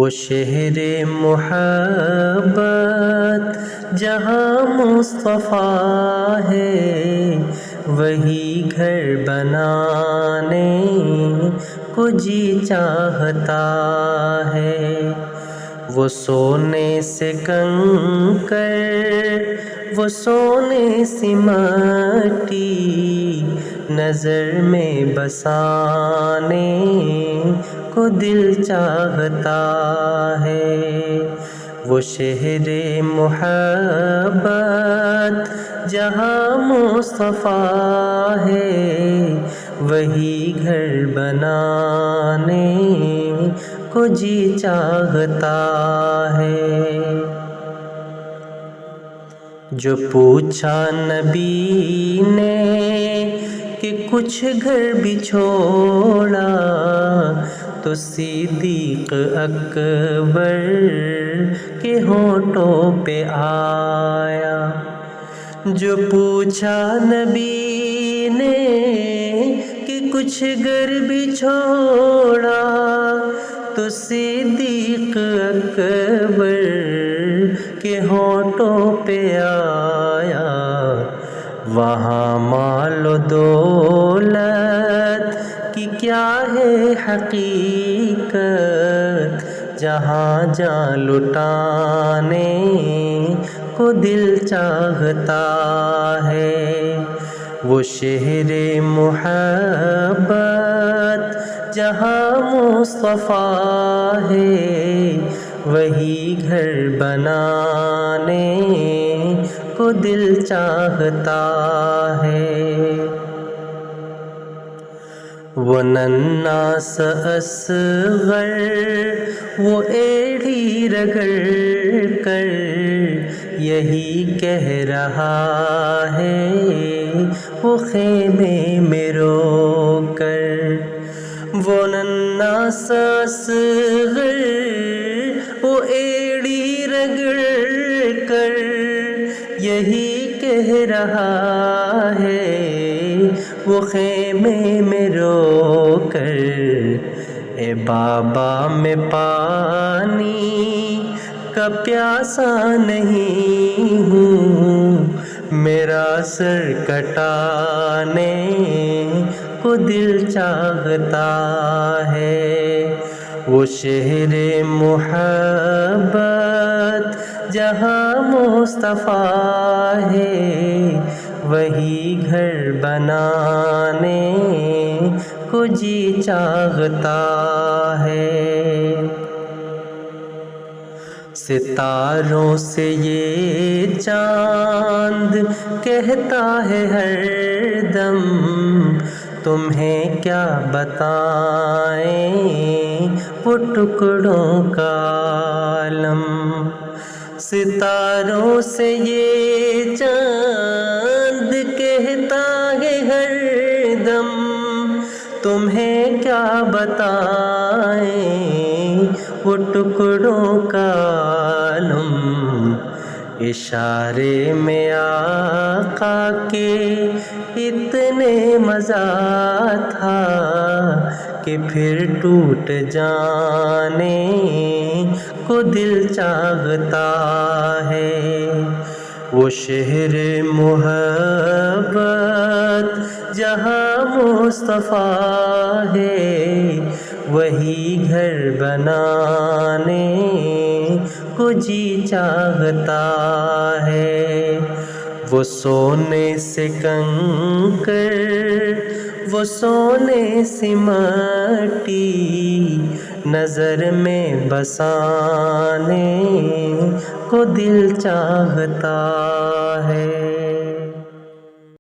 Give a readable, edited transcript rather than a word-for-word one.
وہ شہر محبت جہاں مصطفیٰ ہے، وہی گھر بنانے کو جی چاہتا ہے۔ وہ سونے سے کنکر، وہ سونے سی مٹی، نظر میں بسانے کو دل چاہتا ہے۔ وہ شہر محبت جہاں مصطفیٰ ہے، وہی گھر بنانے کو جی چاہتا ہے۔ جو پوچھا نبی نے کہ کچھ گھر بھی چھوڑا، تو صدیق اکبر کے ہونٹوں پہ آیا۔ جو پوچھا نبی نے کہ کچھ گھر بھی چھوڑا، تو صدیق اکبر کے ہونٹوں پہ آیا۔ وہاں مال و دولت کی کیا ہے حقیقت، جہاں جان لٹانے کو دل چاہتا ہے۔ وہ شہر محبت جہاں مصطفیٰ ہے، وہی گھر بنانے کو دل چاہتا ہے۔ وہ ننھا سا اصغر، وہ ایڑی رگڑ کر یہی کہہ رہا ہے، وہ خیمے میں رو کر۔ وہ ننھا سا اصغر، وہ ایڑی رگڑ کر یہی کہہ رہا ہے، وہ خیمے میں رو کر۔ اے بابا میں پانی کا پیاسا نہیں ہوں، میرا سر کٹانے کو دل چاہتا ہے۔ وہ شہر محبت جہاں مصطفیٰ ہے، وہی گھر بنانے کو جی چاہتا ہے۔ ستاروں سے یہ چاند کہتا ہے ہر دم، تمہیں کیا بتائیں وہ ٹکڑوں کا عالم۔ ستاروں سے یہ چاند کہتا ہے ہر دم، تمہیں کیا بتائیں وہ ٹکڑوں کا عالم۔ اشارے میں آقا کے اتنے مزہ تھا کہ پھر ٹوٹ جانے کو دل چاہتا ہے۔ وہ شہر محبت جہاں مصطفیٰ ہے، وہی گھر بنانے کو جی چاہتا ہے۔ وہ سونے سے کنکر، وہ سونے سی مٹی، نظر میں بسانے کو دل چاہتا ہے۔